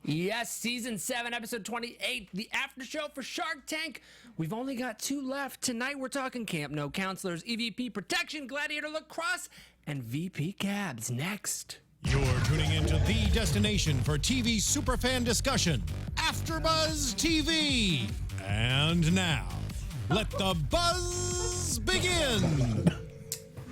Yes, season 7, episode 28, the after show for Shark Tank. We've only got 2 left. Tonight we're talking Camp No Counselors, EVP Protection, Gladiator Lacrosse, and VP Cabs. Next. You're tuning into the destination for TV superfan discussion, AFTERBUZZ TV. And now, let the buzz begin.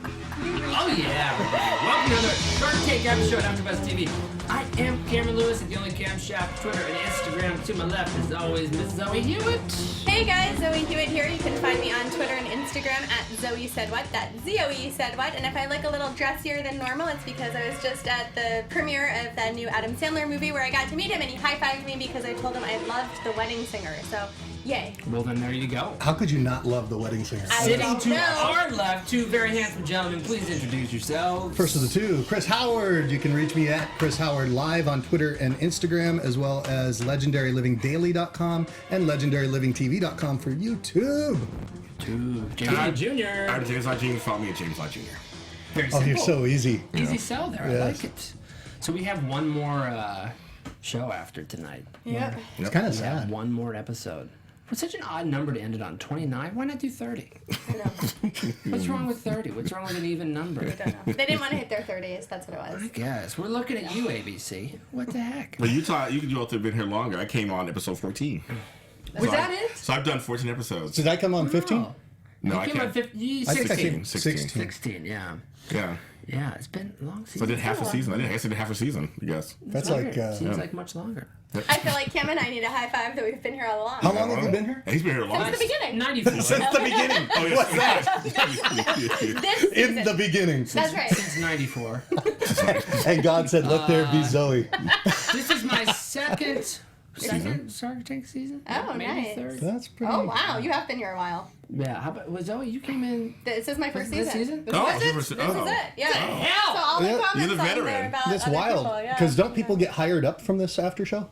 Oh yeah, everybody. Welcome to another Shark Tank episode of AFTERBUZZ TV. I am Cameron Lewis at the only cam shop, Twitter and Instagram. To my left, as always, Miss Zoe Hewitt. Hey guys, Zoe Hewitt here. You can find me on Twitter and Instagram at Zoe Said What. That's ZOE Said What. And if I look a little dressier than normal, it's because I was just at the premiere of that new Adam Sandler movie where I got to meet him and he high-fived me because I told him I loved The Wedding Singer. So, yay. Well, then there you go. How could you not love The Wedding Singer? Sitting to our left, 2 very handsome gentlemen. Please introduce yourselves. First of the 2, Chris Howard. You can reach me at Chris Howard Live on Twitter and Instagram, as well as legendarylivingdaily.com and legendarylivingtv.com for YouTube. James Lott Jr. I'm James Lott Jr. Follow me at James Lott Jr. Very Oh, simple. you're so easy. Easy sell there. Yes. I like it. So we have one more show after tonight. Yep. It's kind of We have sad. one more episode. What's such an odd number to end it on? 29? Why not do 30? I know. What's wrong with 30? What's wrong with an even number? I don't know. They didn't want to hit their 30s. That's what it was. I guess. We're looking at you, ABC. What the heck? But you all have been here longer. I came on episode 14. Was that it? So I've done 14 episodes. Did I come on 15? Oh. No, You I came on can't. 50, I think I 16. came 16. 16, yeah. Yeah. Yeah, it's been a long season. So I did half a season. I guess I did half a season, I guess. That's Weird. like, Seems like much longer. I feel like Kim and I need a high five that we've been here all along. how long have you been here? He's been here long. Since the beginning. 94. Since the beginning. Oh, yes. What's that? This season. In the beginning. That's right. Since 94. And God said, let there be Zoe. This is my second Shark Tank season. Oh, Maybe nice. third. That's pretty. Oh, wow. You have been here a while. Yeah, how about, well, Zoe, you came in. This is my first This season. season? This Oh, is it. this This is- is it. Yeah. hell? So all the Yeah. comments You're the on there veteran. about That's other wild. people, yeah. Because don't people get hired up from this after show?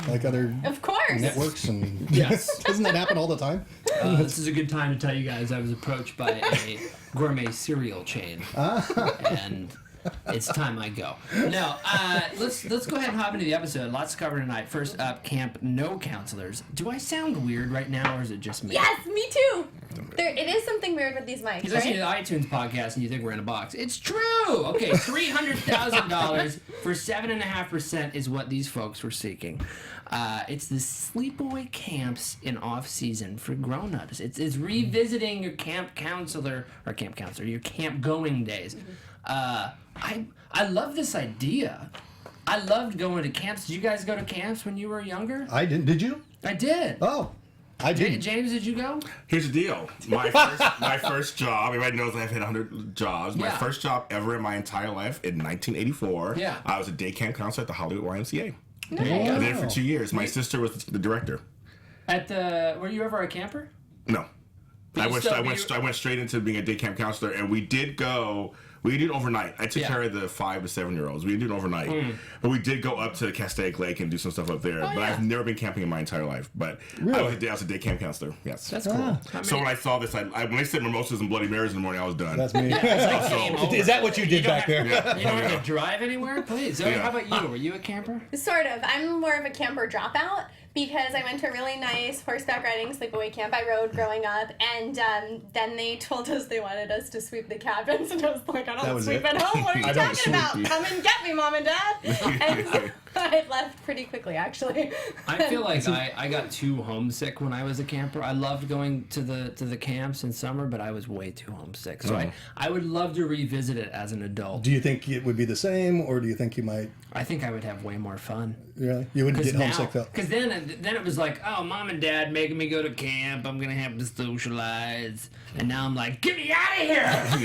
Like other Of course. networks and Yes. doesn't that happen all the time? This is a good time to tell you guys I was approached by a gourmet cereal chain, and it's time I go. No, let's go ahead and hop into the episode. Lots to cover tonight. First up, Camp No Counselors. Do I sound weird right now, or is it just me? Yes, me too. It is something weird with these mics, You're listening to the right? iTunes podcast and you think we're in a box. It's true! Okay, $300,000 for 7.5% is what these folks were seeking. It's the sleepaway camps in off-season for grown-ups. It's revisiting your camp counselor, your camp going days. I love this idea. I loved going to camps. Did you guys go to camps when you were younger? I didn't. Did you? I did. Oh, I didn't. James, did you go? Here's the deal. My first job, everybody knows I've had 100 jobs. My Yeah. first job ever in my entire life in 1984, Yeah. I was a day camp counselor at the Hollywood YMCA. There you I go. did it for 2 years. My sister was the director. Were you ever a camper? No. But I went straight into being a day camp counselor, and we did overnight. I took Yeah. care of the 5 to 7 year olds. We did overnight, but we did go up to Castaic Lake and do some stuff up there. But yeah. I've never been camping in my entire life. But I was a day camp counselor. Yes. That's cool. So when I saw this, when they said mimosas and Bloody Marys in the morning, I was done. That's me. So- Is that what you did back there? You don't have to drive anywhere? Please. Zoe, Yeah. how about you? Were you a camper? Sort of. I'm more of a camper dropout because I went to a really nice horseback riding sleepaway camp I rode growing up, and then they told us they wanted us to sweep the cabins, and I was like, I That don't was sweep it? at home. What are you I don't talking about? sweep. Come and get me, Mom and Dad. And so I left pretty quickly, actually. I feel like I got too homesick when I was a camper. I loved going to the camps in summer, but I was way too homesick. So I would love to revisit it as an adult. Do you think it would be the same, or do you think you might? I think I would have way more fun. Really? You wouldn't get homesick though. Because then it was like, oh, Mom and Dad making me go to camp. I'm gonna have to socialize, and now I'm like, get me out of here!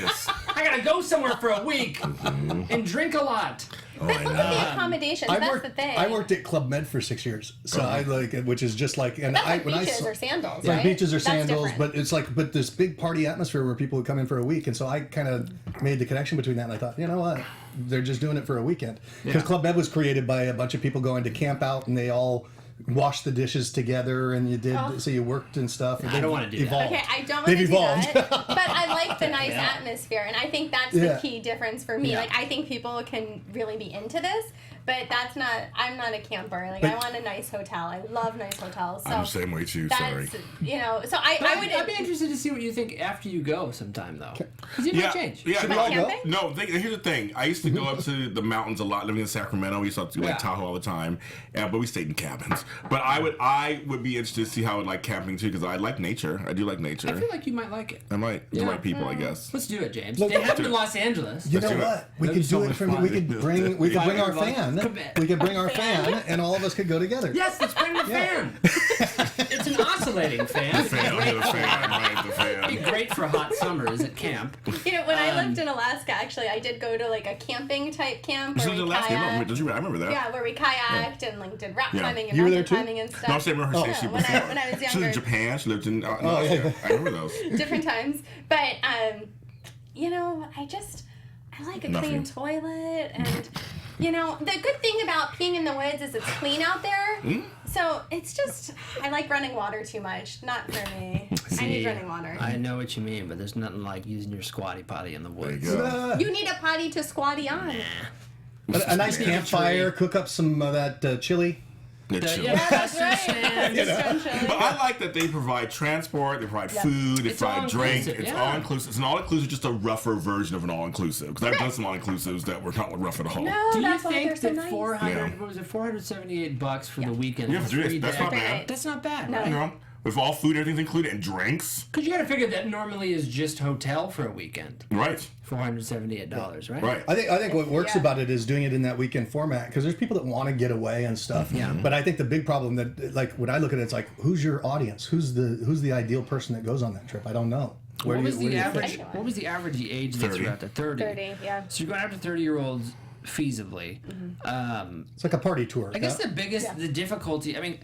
Yes. I gotta go somewhere for a week and drink a lot. But look at the accommodations. That's the thing. I worked at Club Med for 6 years, so I like it, which is just like, and That's like when I beaches saw, or sandals, yeah, right? beaches or That's sandals, different. but it's like, but this big party atmosphere where people would come in for a week, and so I kind of made the connection between that, and I thought, you know what, they're just doing it for a weekend, because Club Med was created by a bunch of people going to camp out, and they all washed the dishes together, and you did so you worked and stuff. And I don't wanna do that. Okay, I don't want They've to do evolved. that, but I like the nice atmosphere, and I think that's the key difference for me. Yeah. Like, I think people can really be into this, But that's not. I'm not a camper. Like I want a nice hotel. I love nice hotels. So I'm the same way too. Sorry. You know. So I would. I'd be interested to see what you think after you go sometime, though. Because it might change. Yeah. Should we all go? No, here's the thing. I used to go up to the mountains a lot, living in Sacramento. We used to go to Tahoe all the time, but we stayed in cabins. But I would be interested to see how I would like camping too, because I like nature. I do like nature. I feel like you might like it. I might. The right people, I guess. Let's do it, James. Look, They have it in Los Angeles. You know do it. what? We That'd could be so do it much from. fun. We could bring our fan. Commit. We could bring our fan, and all of us could go together. Yes, let's bring the fan. It's an oscillating fan. The fan, right? The fan. It'd be great for hot summers at camp. You know, when I lived in Alaska, actually, I did go to like a camping type camp. You Where lived we in Alaska? kayaked. Don't you? I remember that. Yeah, where we kayaked and like did rock climbing and You were there mountain too? climbing and stuff. No, I said remember her saying she when I was She lived younger. in Japan. She lived in. yeah. I remember those. Different times, but you know, I like a clean toilet, and you know, the good thing about peeing in the woods is it's clean out there. So it's just I like running water too much. Not for me. I need running water. I know what you mean, but there's nothing like using your squatty potty in the woods. There you go. You need a potty to squatty on. A nice campfire. Cook up some of that chili. They're chill. Yeah, That's right. But I like that they provide transport, they provide food, they It's provide drink. all-inclusive, It's yeah. all inclusive. It's an all inclusive, just a rougher version of an all inclusive. Because I've done some all inclusives that were not rough at all. No, Do you that's why they're think so that nice. 400? Yeah. What was it? $478 for the weekend? Yeah, for 3 days. That's not bad. Right. That's not bad, No. right? You know, with all food, everything's included, and drinks. Because you got to figure that normally is just hotel for a weekend. Right. $478, right? Right. I think what works Yeah. about it is doing it in that weekend format, because there's people that want to get away and stuff. Yeah. But I think the big problem that, like, when I look at it, it's like, who's your audience? Who's the ideal person that goes on that trip? I don't know. What was the think? average? What was the average age that 30. you're at? 30. 30, yeah. So you're going after 30-year-olds feasibly. It's like a party tour. I guess the biggest, the difficulty. I mean,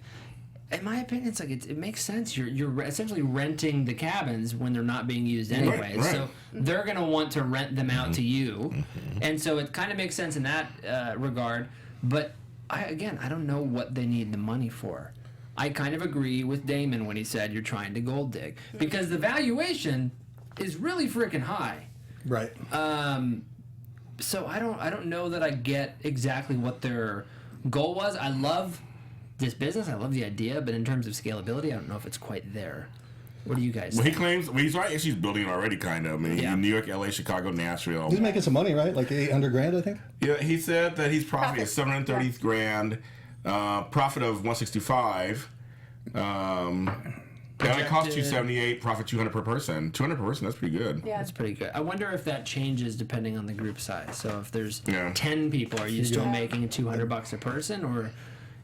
in my opinion, it's like it makes sense. You're essentially renting the cabins when they're not being used anyways. right. So they're gonna want to rent them out to you, and so it kind of makes sense in that regard. But I don't know what they need the money for. I kind of agree with Damon when he said you're trying to gold dig because the valuation is really freaking high. Right. So I don't know that I get exactly what their goal was. I love this business. I love the idea, but in terms of scalability, I don't know if it's quite there. What do you guys Well, he think? claims he's right. He's building it already, kind of. I mean, Yeah. in New York, LA, Chicago, Nashville. He's making some money, right? Like $800,000, I think. Yeah, he said that he's profiting Profit. 730 grand, profit of 165. That it cost Projected- 278, profit 200 per person. 200 per person, that's pretty good. Yeah. That's pretty good. I wonder if that changes depending on the group size. So if there's Yeah. 10 people, are you still making $200 a person, or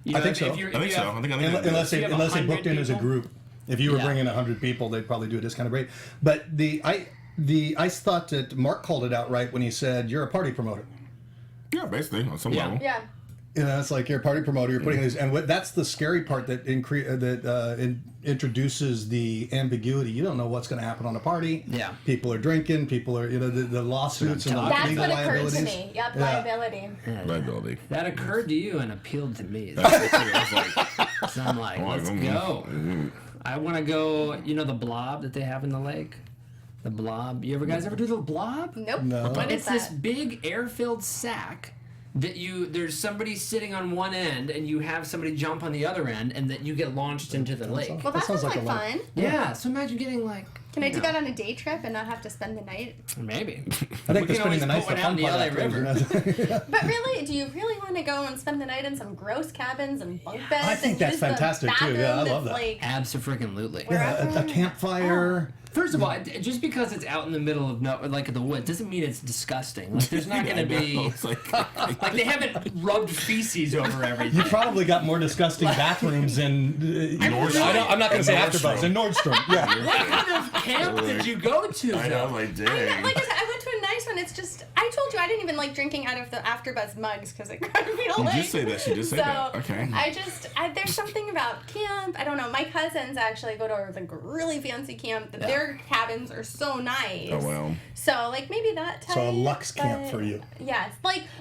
you I know, think so. I think so. I think Unless they you have unless they 100 booked in as a people? group. If you were Yeah. bringing 100 people, they'd probably do a discounted rate. But I thought that Mark called it out right when he said you're a party promoter. Yeah, basically, on some Yeah. level. Yeah. You know, it's like you're a party promoter. You're putting these, and that's the scary part that introduces the ambiguity. You don't know what's going to happen on a party. Yeah. People are drinking. People are, the lawsuits and the That's legal what occurred liabilities. to me. Yep, Yeah. liability. Liability. that occurred to you and appealed to me. I was like, So I'm like, let's go. I want to go. You know the blob that they have in the lake. The blob. You guys ever do the blob? Nope. No. What is It's this that? big air-filled sack that there's somebody sitting on one end and you have somebody jump on the other end and that you get launched into the lake. Well, that sounds like a lot. fun. Yeah, so imagine getting like. Can I do that on a day trip and not have to spend the night? Maybe. I think We the can spending the always night's put the one out fun in part. the LA afterwards, you know? But really, do you really want to go and spend the night in some gross cabins and bunk beds? I think and that's use the fantastic, too. bathroom Yeah, I love that's, that. Like, Abso-freaking-lutely. Yeah, a campfire. First of all, just because it's out in the middle of the woods doesn't mean it's disgusting. Like there's not going to be It's like, like they haven't rubbed feces over everything. You probably got more disgusting bathrooms in. Nordstrom. I'm not going to say Nordstrom. AfterBuzz in Nordstrom. Yeah. What kind of camp did you go to? I know, though? like, I dang. like I said, I went to a nice one. It's just, I told you I didn't even like drinking out of the AfterBuzz mugs because it grabbed me You away. did say that. She did say that. Okay. There's something about camp. I don't know. My cousins actually go to a really fancy camp. That Their cabins are so nice. Oh, well. So like maybe that type. So a luxe camp but- for you. Yes,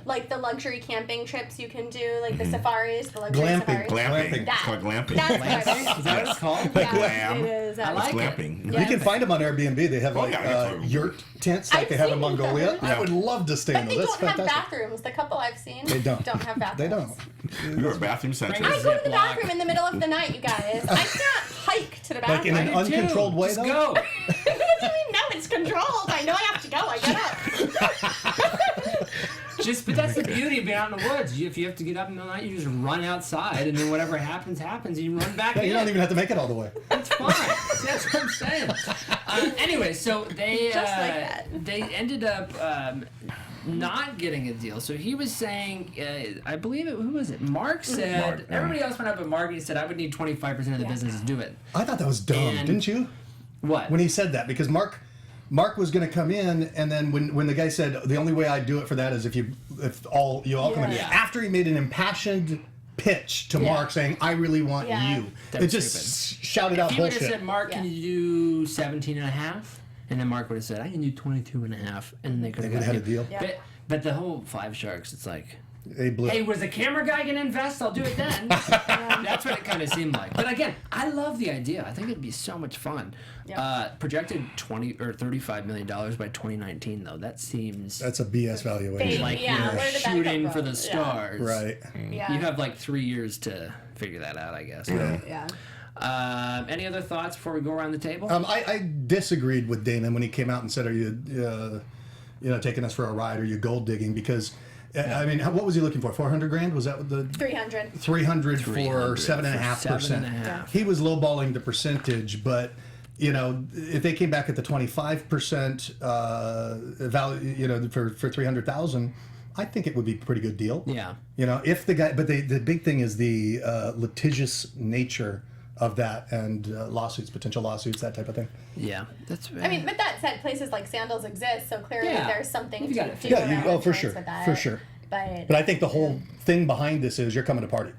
like the luxury camping trips you can do, like the safaris, the luxury Glamping. safaris. Glamping. It's That- called glamping. That's what I Glamping? Is that what it's called? Yeah, Glam. it is. I like it. Glamping. Yeah. You can find them on Airbnb. They have Oh, like yeah, I guess so. yurt tents like I've they have in seen Mongolia. those. I would love to understand. But they That's don't have fantastic. bathrooms. The couple I've seen They don't. have bathrooms. They don't. You're a bathroom central. I go to the Ziploc. bathroom in the middle of the night, you guys. I can't hike to the Like in bathroom. an uncontrolled way, Just though? go. What do you mean? No, it's controlled. I know I have to go. I get up. But that's the beauty of being out in the woods. If you have to get up in the night, you just run outside, and then whatever happens, happens, and you run back Yeah, in. you don't even have to make it all the way. It's fine. That's what I'm saying. Anyway, so they Just like that. they ended up not getting a deal. So he was saying, I believe it. Who was it? Mark said. Mark, yeah. Everybody else went up, but Mark he said, "I would need 25% of the business to do it." I thought that was dumb, And- didn't you? What? When he said that, because Mark was going to come in, and then when the guy said the only way I'd do it for that is if you all come in. Yeah. After he made an impassioned pitch to Yeah. Mark saying, "I really want Yeah. you," That's it just shouted out If he would have bullshit. said, "Mark, can you do 17 and a half?" And then Mark would have said, "I can do 22 and a half," and then they could have would've had a deal. Yeah. But the whole Five Sharks, it's like, They blew. hey, was the camera guy gonna invest? I'll do it then. That's what it kind of seemed like. But again, I love the idea. I think it'd be so much fun. Yep. Projected $35 million by 2019, though. That seems That's a BS valuation. Big. like Yeah, you're where did that come shooting from? for the Yeah. stars. Right. Yeah. You have like 3 years to figure that out, I guess. Yeah. Any other thoughts before we go around the table? I disagreed with Damon when he came out and said, "Are you, taking us for a ride? Are you gold digging?" Because, I mean, what was he looking for? 400 grand? Was that what the 300. 300 for 300 7.5%? 7.5. He was lowballing the percentage, but if they came back at the 25% value, for 300,000. I think it would be a pretty good deal. Yeah. If the guy, but the big thing is the litigious nature of that and potential lawsuits, that type of thing. Yeah, that's. I mean, but that said, places like Sandals exist, so clearly Yeah. there's something You've to got it do figured around for insurance sure, with that. for sure. But I think the whole thing behind this is you're coming to party.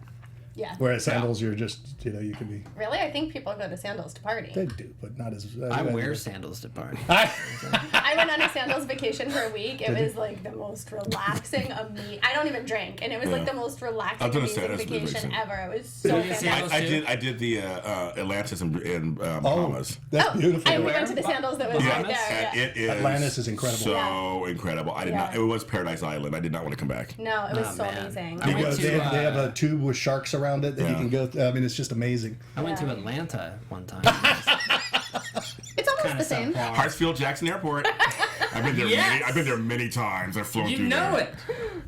yeah. Whereas Sandals, you're just, you could be. Really? I think people go to Sandals to party. They do, but not as. I wear sandals to party. I went on a Sandals vacation for a week. It was like the most relaxing, I don't even drink, and it was like the most relaxing, I've done a amazing Sandals vacation vacation. ever. It was so did fantastic. Sandals I did the Atlantis in Bahamas. That's beautiful. And we Where? went to the Sandals that was right Bahamas? there. And Yeah. it is Atlantis is incredible. So incredible. I did not. Yeah. It was Paradise Island. I did not want to come back. No, it was Oh, so man. amazing. I went They to, have a tube with sharks around it that you Yeah. can go. I mean, it's just amazing. I went to Yeah. Atlanta one time. It's almost Kind the of same. subpar. Hartsfield Jackson Airport. I've been there. Yes! I've been there many times. I've flown You through know there. it.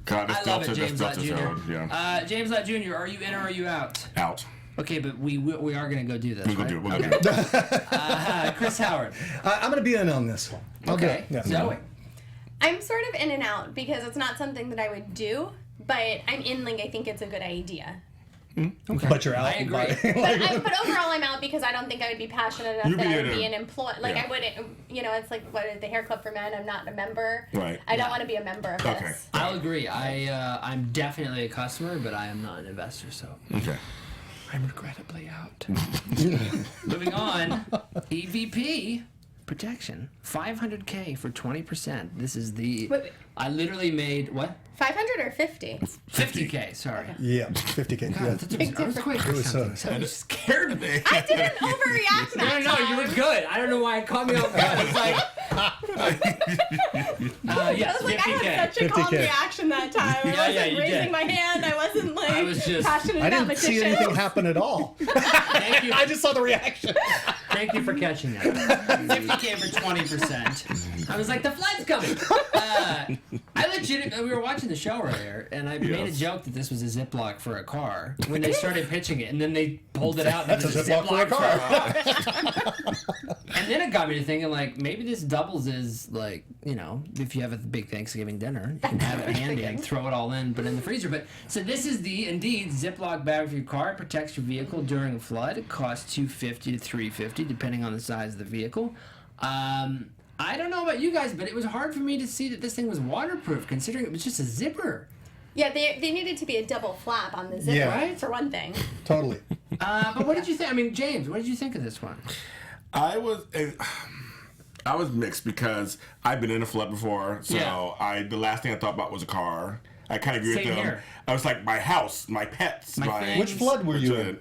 God, that's I love Delta. it, James That's Lott Delta Jr. zone. Yeah. James Lott Jr., are you in or are you out? Out. Okay, but we are going to go do this, We'll go right? do it. We'll go do it. Chris Howard. I'm going to be in on this. I'll do Okay. it. Yeah. Zoe. I'm sort of in and out because it's not something that I would do, but I'm in, like, I think it's a good idea. Okay. But you're out. I agree. But overall, I'm out because I don't think I would be passionate enough You'd that be I would in a- be an employee. Like, yeah. I wouldn't, it's like, what is the Hair Club for Men? I'm not a member. Right. I don't want to be a member of Okay. this. I'll agree. I'm definitely a customer, but I am not an investor, so Okay. I'm regrettably out. Moving on, EVP protection, $500K for 20%. This is the. Wait. I literally made what? 500 or 50? 50K. Sorry. Yeah, 50K. God, Yeah. that's a big earthquake. It was so. You scared me. I didn't overreact No, that no, time. you were good. I don't know why it caught me off guard. It's like, yes, I was like, I 50K. had such a calm 50K. reaction that time. I Yeah, wasn't you raising did. my hand. I wasn't like I was just- passionate I about didn't see magicians. anything happen at all. Thank you. I just saw the reaction. Thank you for catching that. 50K for 20%. I was like, the flood's coming. I legit. We were watching the show earlier, and I made a Yes. joke that this was a Ziploc for a car when they started pitching it, and then they pulled it out. And That's it was a Ziploc for a car. And then it got me to thinking, like, maybe this doubles as, like, if you have a big Thanksgiving dinner, you can have it handy and throw it all in, but in the freezer. But so this is the indeed Ziploc bag for your car. It protects your vehicle during a flood. It costs $250 to $350 depending on the size of the vehicle. I don't know about you guys, but it was hard for me to see that this thing was waterproof, considering it was just a zipper. Yeah, they needed to be a double flap on the zipper, Yeah. Right? for one thing. Totally. But what did you think? I mean, James, what did you think of this one? I was mixed because I've been in a flood before, so Yeah. the last thing I thought about was a car. I kind of agree Same with them. here. I was like, my house, my pets, My my. thing. Which flood were you in?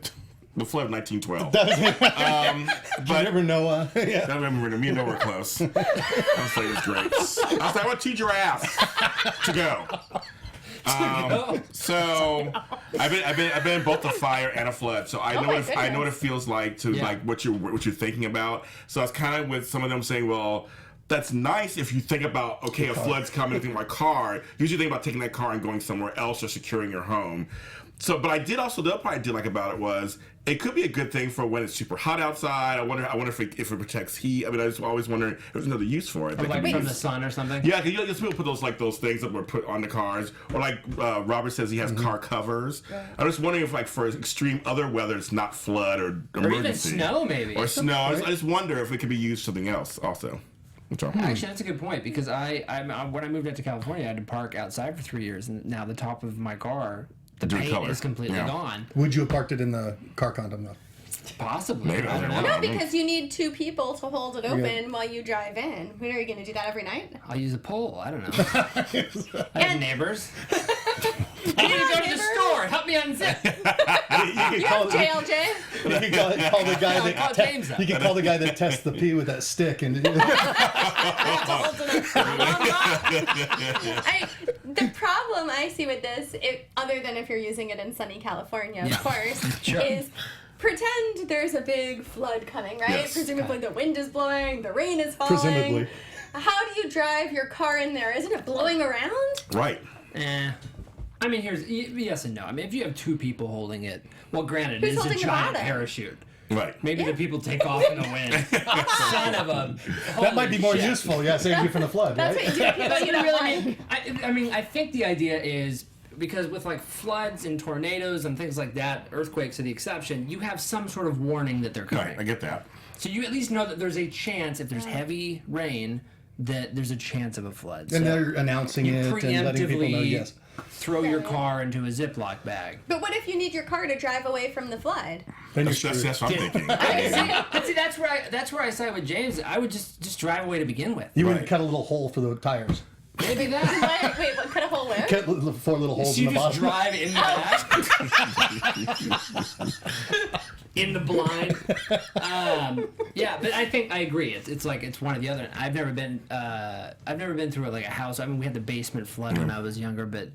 The flood of 1912. But you never know. Yeah. I remember me and Noah were close. I was like, it was great. I was like, I want 2 giraffes to go. So I've been in both a fire and a flood, so I know what it feels like to like what you're thinking about. So I was kind of with some of them saying, well, that's nice if you think about, okay, a flood's coming, I think my car. Usually think about taking that car and going somewhere else or securing your home. So, but I did also, the other part I did like about it was it could be a good thing for when it's super hot outside. I wonder if it protects heat. I mean, I just always wonder if there's another use for it. Or like from the sun or something. Yeah, because people put those things that were put on the cars, or like Robert says he has car covers. Yeah. I'm just wondering if like for extreme other weather, it's not flood or emergency, even snow maybe, or snow. I just wonder if it could be used for something else also. Actually, that's a good point because when I moved out to California, I had to park outside for 3 years, and now the top of my car, the paint is completely gone. Would you have parked it in the car condom though? Possibly. Maybe. I don't know. No, because you need 2 people to hold it open while you drive in. When are you going to do that every night? I'll use a pole. I don't know. I have neighbors. I need to go to the store. Help me unzip. You have JLJ. You can call the guy that you can call the guy that tests the pee with that stick and. The problem I see with this, other than if you're using it in sunny California, of course, is pretend there's a big flood coming, right? Yes. Presumably the wind is blowing, the rain is falling. Presumably. How do you drive your car in there? Isn't it blowing around? Right. I mean, here's yes and no. I mean, if you have 2 people holding it, well, granted, Who's it is a holding the giant bottom? parachute. Right. Maybe the people take off in the wind. Son of a. That might be more shit. useful. Yeah, save you from the flood. That's Right? what you do. People But you don't really, like. I mean, I think the idea is because with like floods and tornadoes and things like that, earthquakes are the exception. You have some sort of warning that they're coming. Right. I get that. So you at least know that there's a chance if there's heavy rain that there's a chance of a flood. And So they're announcing you it and letting people know. Yes. throw your car into a Ziploc bag. But what if you need your car to drive away from the flood? Then you're That's what I'm thinking. See, that's where I side with James. I would just drive away to begin with. You would cut a little hole for the tires. Maybe that. Wait, what? Cut a hole where? Cut 4 little holes So in you the just bottom. drive in the back. In the blind. Yeah, but I think I agree. It's like it's one or the other. I've never been through like a house. I mean, we had the basement flood when I was younger, but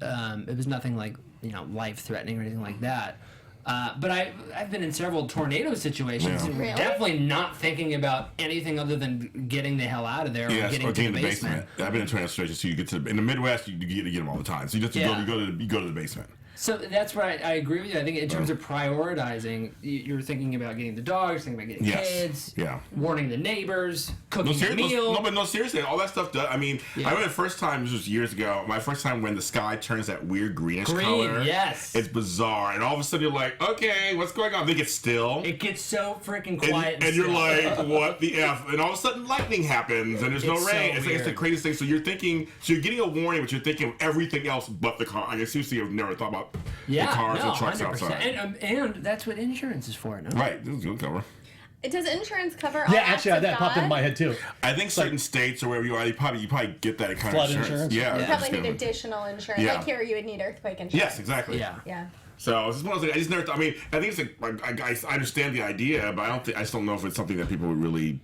it was nothing like life threatening or anything like that. But I've been in several tornado situations and Really? definitely not thinking about anything other than getting the hell out of there or getting to the basement. I've been in tornado situations, so you get to in the Midwest, you get them all the time. So you just go to the basement. So that's where I agree with you. I think in terms of prioritizing, you're thinking about getting the dogs, thinking about getting kids, warning the neighbors, cooking a meal. No, seriously, all that stuff does. I mean, I remember the first time, this was years ago, my first time when the sky turns that weird greenish color. Yes. It's bizarre. And all of a sudden you're like, okay, what's going on? They get still. It gets so freaking quiet. And you're like, what the F? And all of a sudden lightning happens and there's no rain. So It's the craziest thing. So you're getting a warning, but you're thinking of everything else but the car. I seriously have never thought about the cars and trucks 100%. outside. And that's what insurance is for, no? Right, this is a good cover. Does insurance cover all Yeah, acts actually, of that popped God? into my head too. I think certain states or wherever you are, you probably get that kind Flood of insurance. insurance? Yeah, You just probably get need them. additional insurance. Yeah. Like here, you would need earthquake insurance. Yes, exactly. Yeah. Yeah. So it's just one of those things. I just never. I mean, I think it's like I understand the idea, but I just don't know if it's something that people would really.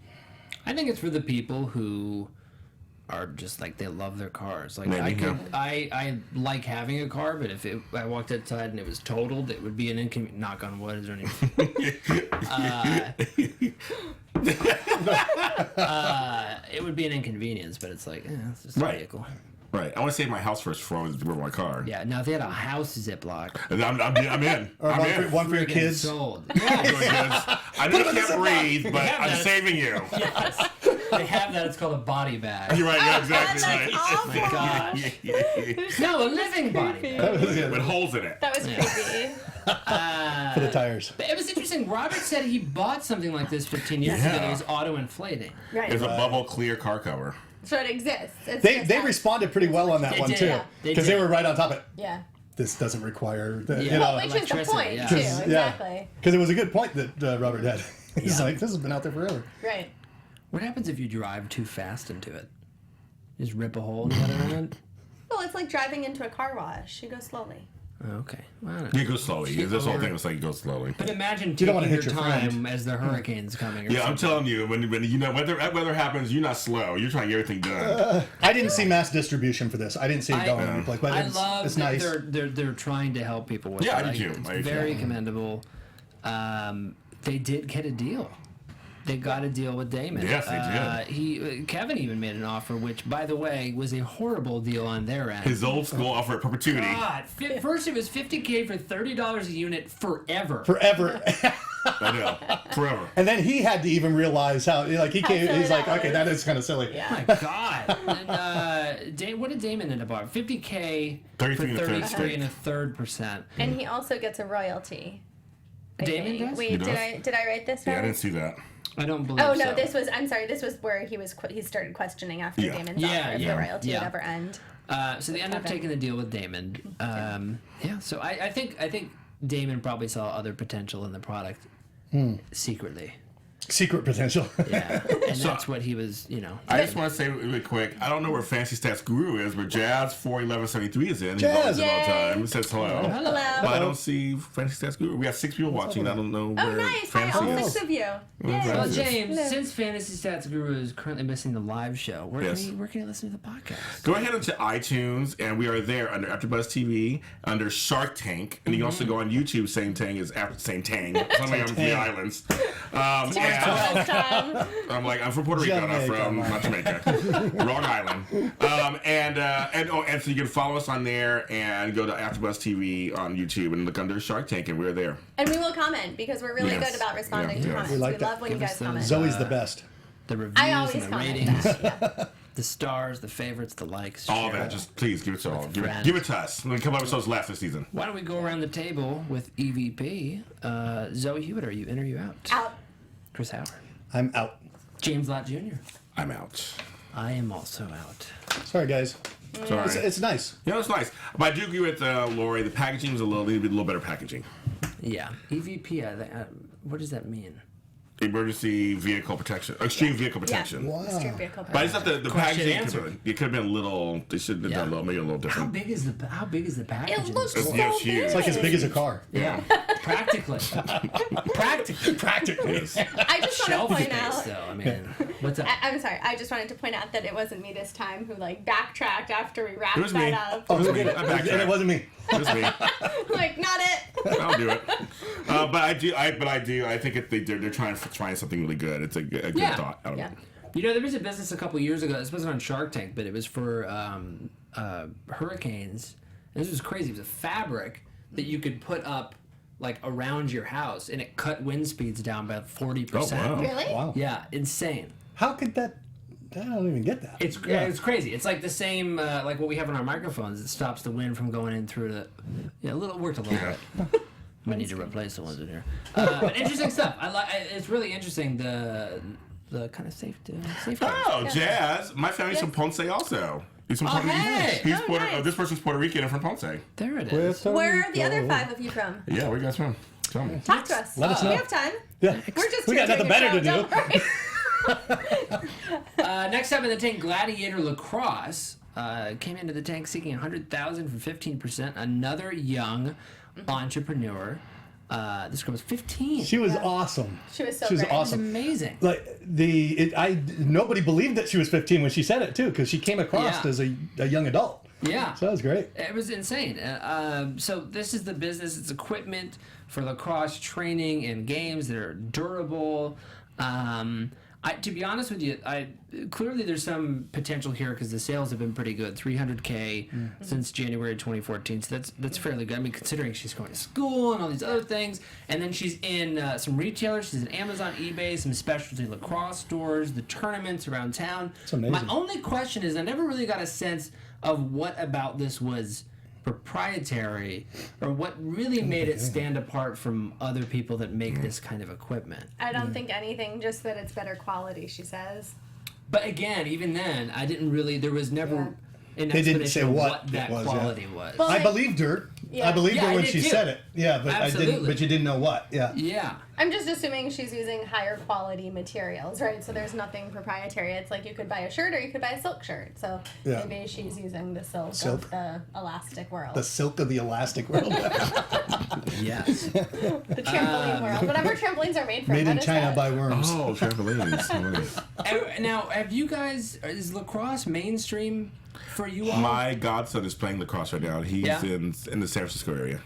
I think it's for the people who are just like they love their cars. Like I like having a car, but if I walked outside and it was totaled, it would be an inconvenience. Knock on wood, is there any? It would be an inconvenience, but it's like it's just a vehicle. Right. I want to save my house first before I was my car. Yeah. Now if they had a house Ziploc, And I'm in. Or I'm in. one for your getting kids. sold. Good kids. I know you can't breathe, but Yeah, I'm that's- saving you. Yes. They have that. It's called a body bag. You're right. Yeah, exactly that's right. awful. My gosh. No, a living body bag. With holes in it. That was creepy. For the tires. But it was interesting. Robert said he bought something like this 15 years ago that was auto-inflating. Right. There's a bubble clear car cover. So it exists. It's They just they that- responded pretty well on that They one did, too, yeah. They because they did. were right on top of it. Yeah. This doesn't require the, Yeah. Well, which is the electricity, point, yeah. too. 'Cause- Exactly. Because it was a good point that Robert had. He's like, this has been out there forever. Right. What happens if you drive too fast into it? Just rip a hole and let it in it? Well, it's like driving into a car wash. You go slowly. Okay. Well, I don't know. You go slowly. This whole thing was like you go slowly. But imagine don't wanna taking your hit your time friend. as the hurricane's coming. Or Yeah, I'm something. telling you, when you know weather happens, you're not slow. You're trying to get everything done. I didn't see mass distribution for this. I didn't see it going any place, but I love it's that nice. they're trying to help people with Yeah, it. I do too. It's I do too. very commendable. They did get a deal. They got a deal with Damon. Yes, they did. Kevin even made an offer, which, by the way, was a horrible deal on their end. His old school offer of perpetuity. God, first it was $50K for $30 a unit forever. Forever. I know, forever. And then he had to even realize how, like, he came, silly he's like, that okay, was. that is kind of silly. Yeah. Oh my God. And, what did Damon end up on? $50K for 33 and a third percent. And he also gets a royalty. I Damon think. does? Wait, He did does? I write this Yeah, I right? didn't see that. I don't believe Oh no, so. this was. I'm sorry. This was where he started questioning after Yeah. Damon's Yeah, offer if yeah, the royalty yeah. would ever end. So they ended up Kevin. taking the deal with Damon. Yeah. So I think Damon probably saw other potential in the product secretly. Secret potential. Yeah. And that's what he was, I just want to say really quick, I don't know where Fancy Stats Guru is, but Jazz 41173 is in. He's Jazz! always in all the Yay! time. He says hello. Hello. But I don't see Fancy Stats Guru. We got 6 people watching. I don't know Oh, where nice. Hi, Fancy all is. 6 of you. Well, Yay. Well, Yes. James, Hello. since Fantasy Stats Guru is currently missing the live show, where Yes. can you listen to the podcast? Go ahead into iTunes, and we are there under AfterBuzz TV, under Shark Tank, and you can also go on YouTube. Same Tang is after same Tang. Something on the islands. And First time. I'm from Puerto Rico, not from Jamaica. not Jamaica, Wrong Island. And so you can follow us on there and go to AfterBuzz TV on YouTube and look under Shark Tank, and we're there. And we will comment because we're really Yes. good about responding Yeah, to yeah. comments. We like that. love when you Give guys us those, comment. Zoe's the best. The reviews I always and the comment. ratings, Yeah. the stars, the favorites, the likes. All share that, just please give it to all. friends. Give it to us. When come episodes last this season. Why don't we go around the table with EVP? Zoe Hewitt, are you in or are you out? Out. Chris Howard. I'm out. James Lott Jr. I'm out. I am also out. Sorry, guys. Sorry. It's nice. Yeah, it's nice. But I do agree with Lori. The packaging was a little better packaging. Yeah. EVP, what does that mean? Emergency vehicle protection, extreme vehicle Yeah. protection. Wow. Street vehicle But I just thought the Question packaging answered. it could have been a little. They should have done maybe a little How different. big is the package? It looks It's- so yeah, it's huge. big. It's like as big as a car. Yeah. Practically. Practically. I just Shelf want to space, point out. though. I mean, what's up? I'm sorry. I just wanted to point out that it wasn't me this time who backtracked after we wrapped It was that me. up. Oh, It was look me. at it. I backtracked. And it wasn't me. It was me. Not it. I'll do it. But I do. I think they're trying something really good. It's a good Yeah. thought. I don't Yeah. know. There was a business a couple years ago. This wasn't on Shark Tank, but it was for hurricanes. And this was crazy. It was a fabric that you could put up around your house, and it cut wind speeds down by 40%. Oh, wow. Really? Wow. Yeah, insane. How could that? I don't even get that. It's crazy. It's like the same like what we have on our microphones. It stops the wind from going in through the. Yeah, it worked a little bit. Might need to replace the ones in here. But interesting stuff. It's really interesting. The kind of safety. Oh, Jazz. My family's from Ponce also. He's from Puerto hey! He's Oh, Puerto. nice. This person's Puerto Rican and from Ponce. There it is. Where are the other 5 of you from? Yeah, where you guys from? Tell me. Talk to us. Let us know. We have time. Yeah. We're just We here got nothing doing better a to show, do. don't worry. Next up in the tank, Gladiator Lacrosse came into the tank seeking $100,000 for 15%. Another young entrepreneur. This girl was 15. She was awesome. She was so She was great. It's awesome. amazing. Like nobody believed that she was 15 when she said it too, because she came across Yeah. as a young adult. Yeah. So that was great. It was insane. So this is the business. It's equipment for lacrosse training and games that are durable. To be honest with you, clearly there's some potential here because the sales have been pretty good. $300K since January 2014. So that's fairly good. I mean, considering she's going to school and all these other things, and then she's in some retailers. She's in Amazon, eBay, some specialty lacrosse stores, the tournaments around town. It's amazing. My only question is, I never really got a sense of what about this was proprietary or what really made it stand apart from other people that make this kind of equipment. I don't think anything, just that it's better quality, she says. But again, even then, I didn't really, there was never an They didn't explanation say of what what that it was, yeah. quality was. Well, I believed her. Yeah. I believed Yeah, her I when did she too. said it. Yeah, but I Absolutely. didn't. But you didn't know what. Yeah. Yeah. I'm just assuming she's using higher quality materials, right? So there's nothing proprietary. It's like you could buy a shirt or you could buy a silk shirt. So maybe she's using the silk of the elastic world. The silk of the elastic world. Yes. The trampoline world. Whatever trampolines are made from. Made in what is China that? by worms. Oh, trampolines. Now, have you guys, is lacrosse mainstream for you all? My godson is playing lacrosse right now. He's in the San Francisco area.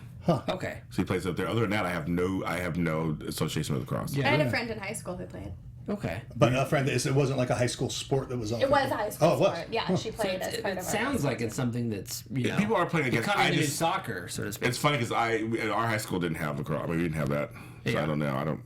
Okay. So he plays up there. Other than that, I have no association with lacrosse. Yeah. I had a friend in high school who played. Okay. But a friend, it wasn't like a high school sport that was on. It was a high school Oh, it was? sport. Yeah, she played as part It of our sounds like it's something that's, you know, People are playing against. becoming new soccer, so to speak. It's funny because our high school didn't have lacrosse. I mean, we didn't have that. So Yeah. I don't know.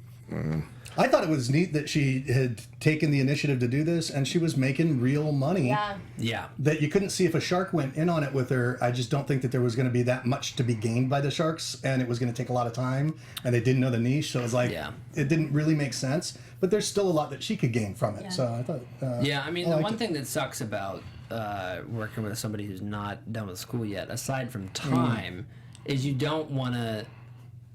I thought it was neat that she had taken the initiative to do this, and she was making real money. Yeah. Yeah. That you couldn't see if a shark went in on it with her. I just don't think that there was going to be that much to be gained by the sharks, and it was going to take a lot of time, and they didn't know the niche, so it was like, it didn't really make sense. But there's still a lot that she could gain from it. Yeah. So I thought. I mean, the liked one it. thing that sucks about working with somebody who's not done with school yet, aside from time, is you don't want to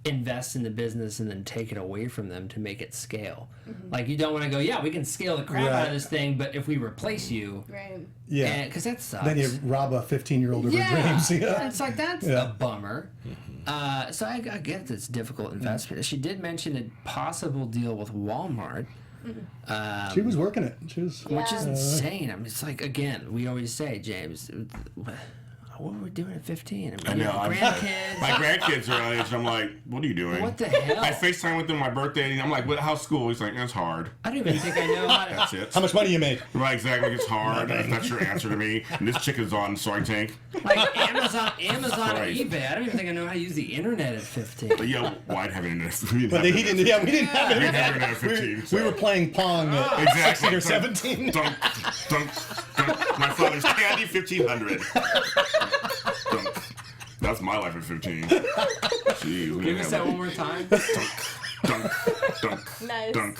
invest in the business and then take it away from them to make it scale. Like, you don't want to go, yeah, we can scale the crap out of this thing, but if we replace you, Right. Yeah. because that sucks. Then you rob a 15-year-old of her dreams. It's like, that's a bummer. So I get it's difficult investment. She did mention a possible deal with Walmart. She was working it. She was. Which is insane. I mean, it's like, again, we always say, James, what were we doing at 15? I know. Grandkids. My grandkids are on age, and I'm like, what are you doing? What the hell? I FaceTime with them on my birthday, and I'm like, how's school? He's like, it's hard. I don't even think I know how to. That's it. How much money you made? Right, exactly. It's hard. That's your answer to me. And this chick is on Shark Tank. Like Amazon and Christ. eBay. I don't even think I know how to use the internet at 15. But yeah, I'd have internet. But he didn't. Yeah, we didn't have We it. didn't have internet at 15. We were playing Pong at Exactly. 16 or 17. Dunk, dunk, dunk. My father's candy 1500. Dunk. That's my life at 15. Jeez, Give us that one more time. Dunk, dunk, Nice. dunk.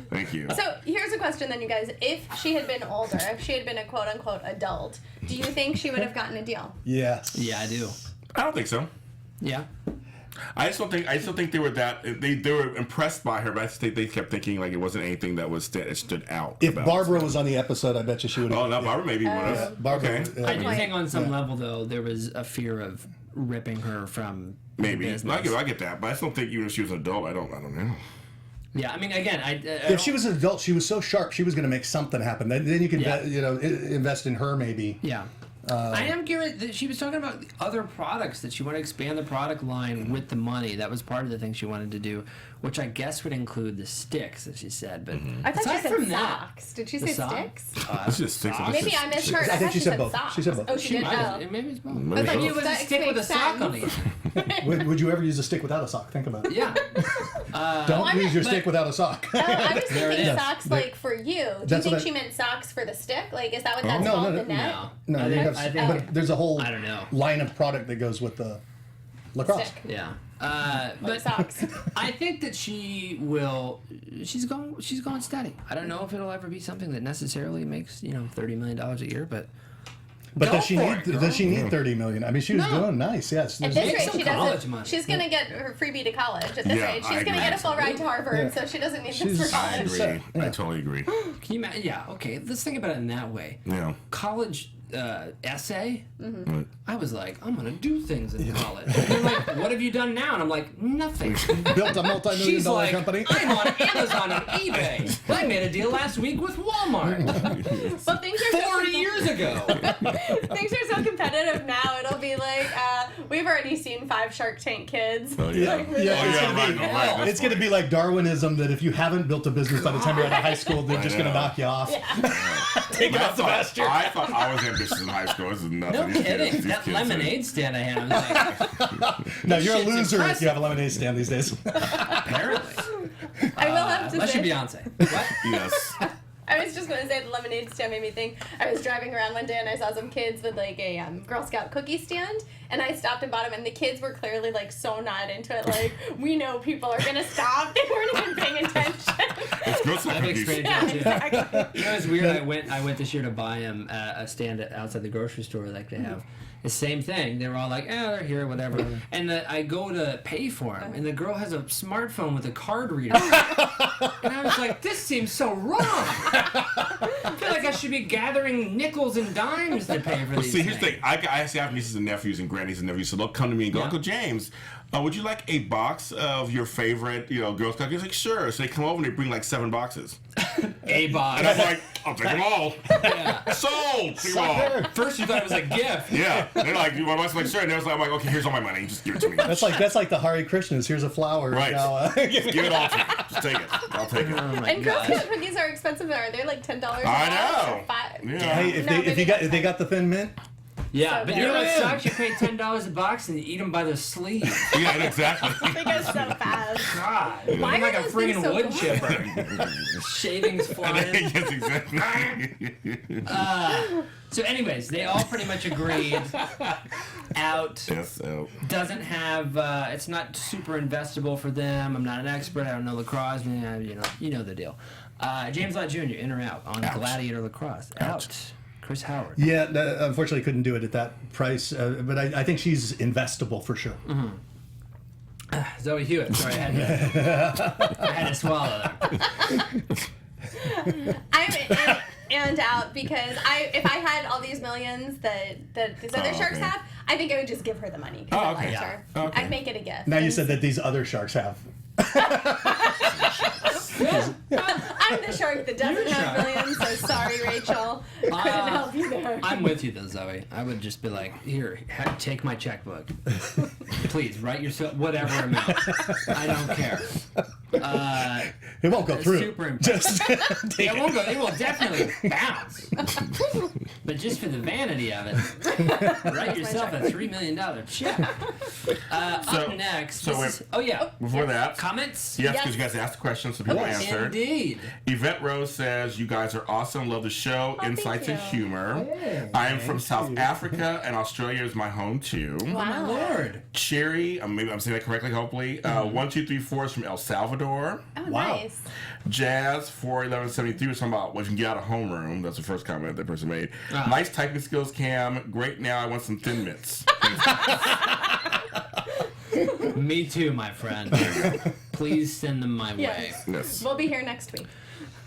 Thank you. So here's a question then, you guys. If she had been older, if she had been a quote-unquote adult, do you think she would have gotten a deal? Yes. Yeah, I do. I don't think so. Yeah. I still think they were they were impressed by her, but I think they kept thinking like it wasn't anything that was stood out. If about Barbara it. was on the episode, I bet you she would have. Oh no, Barbara maybe would have. Barbara. Okay. I do think on some level, though, there was a fear of ripping her from Maybe. the business. I get that, but I still think even if she was an adult, I don't know. Yeah, I mean, again, If she was an adult, she was so sharp, she was going to make something happen. Then you could, invest in her maybe. Yeah. I am curious that she was talking about other products, that she wanted to expand the product line with the money. That was part of the thing she wanted to do, which I guess would include the sticks, as she said. But I thought aside she said from that, socks. Did she the say sock? sticks? It's just six. Maybe I misheard. I think thought she she said said both. socks. She said both. Oh, she did. might have, Oh. maybe it's both. Maybe I thought you both. was a That stick with a makes sock on sense. it. Would you ever use a stick without a sock? Think about it. Yeah. Don't use your but- stick without a sock. Oh, I was There it thinking is. socks like for you. Do you That's think what she meant socks for the stick? Like, is that what that's No, called? no, The net? No. No, I you think, have, I but think, there's a whole I don't know. line of product that goes with the lacrosse. Stick. Yeah. Like But socks. I think that she will. She's going steady. I don't know if it'll ever be something that necessarily makes $30 million a year, but. But Go does she for need? it, girl. Does she need 30 million? I mean, she was No. doing nice. Yes. At There's- this Make rate, some she college doesn't. money. She's gonna get her freebie to college at this Yeah, rate. I She's gonna agree. get a full ride to Harvard, Yeah. so she doesn't need this She's- for I college. agree. Yeah. I totally agree. Can you imagine? Yeah, okay. Let's think about it in that way. Yeah. College essay. Mm-hmm. I was like, I'm gonna do things in college. And they're like, what have you done now? And I'm like, nothing. built a multi-million She's dollar like, company. I'm on Amazon and eBay. I made a deal last week with Walmart. But things are 40 years ago. things are so competitive now. It'll be like we've already seen 5 Shark Tank kids. Oh yeah. Like, Yeah, Oh, it's yeah, gonna right, be, no, right, that's it's gonna be like Darwinism that if you haven't built a business by the time you're out of high school, they're just gonna know. knock you off. Yeah. Take it off the pasture. I thought I was ambitious in high school. This is nothing. No These kidding. kids- these That kids lemonade stand I had, I was like, No, you're a shit's loser if impressive. you have a lemonade stand these days. apparently. I will have to Unless say. you're Beyonce. What? Yes. I was just going to say the lemonade stand made me think. I was driving around one day and I saw some kids with like a Girl Scout cookie stand, and I stopped and bought them, and the kids were clearly like so not into it. Like, we know people are going to stop. They weren't even paying attention. It's Girl Scout I've cookies. experienced that too. You know, it's weird. I went this year to buy him a stand outside the grocery store like they have. The same thing. They were all like, they're here, whatever. And I go to pay for him, and the girl has a smartphone with a card reader. And I was like, this seems so wrong. I feel like I should be gathering nickels and dimes to pay for these See, here's things. the thing. I actually have nieces and nephews and grannies and nephews, so they'll come to me and go, Uncle James, would you like a box of your favorite, Girl Scout cookies? Like, sure. So they come over and they bring like 7 boxes. A box. And I'm like, I'll take them all. Yeah. Sold. Take them all. First you thought it was a gift. Yeah. They're like, my wife's like, sure. And I was like, okay, here's all my money. Just give it to me. That's like the Hare Krishnas. Here's a flower. Right. Now, Give it all to me. Just take it. I'll take it. Oh my And Girl gosh. Scout cookies are expensive. Are they like $10 a box? I know. Or $5? Yeah. hey, if they got the thin mint, Yeah, So but good. you know what You're in. sucks? You pay $10 a box and you eat them by the sleeve. Yeah, exactly. They go so fast. God, Why I'm like are a those friggin' things so wood good? chipper. Shavings flying. Yes, exactly. So, anyways, they all pretty much agreed. Out. Yes, so. Doesn't have. It's not super investable for them. I'm not an expert. I don't know lacrosse. You know the deal. James Lott Jr. in or out on Gladiator Lacrosse. Out. Chris Howard. yeah, unfortunately couldn't do it at that price. But I think she's investable for sure. Zoe Hewitt. Sorry, I had to swallow that. I'm and out because if I had all these millions that these other sharks okay. have, I think I would just give her the money because I okay. liked her. Okay. I'd make it a gift. Now you And said that these other sharks have. I'm the shark that doesn't have millions, so sorry, Rachel. Couldn't help you there. I'm with you though, Zoe. I would just be like, here, take my checkbook. Please write yourself whatever amount. I don't care. It won't go through. Super impressive. Just take It won't go. It will definitely bounce. But just for the vanity of it, write yourself a $3 million check. Up next. so this wait. is, Before that, comments. yes, because you guys asked questions, so people answered. Indeed. Yvette Rose says, you guys are awesome. Love the show. thank Insights and you. humor. I am from South Africa, and Australia is my home, too. Oh my lord. Cherry, maybe I'm saying that correctly, hopefully. 1234 is from El Salvador. Oh, Wow. nice. Jazz 41173 was talking about what you can get out of homeroom. That's the first comment that person made. Nice typing skills, Cam. Great now. I want some Thin Mints. Me too, my friend. Please send them my way. Yes. Yes. We'll be here next week.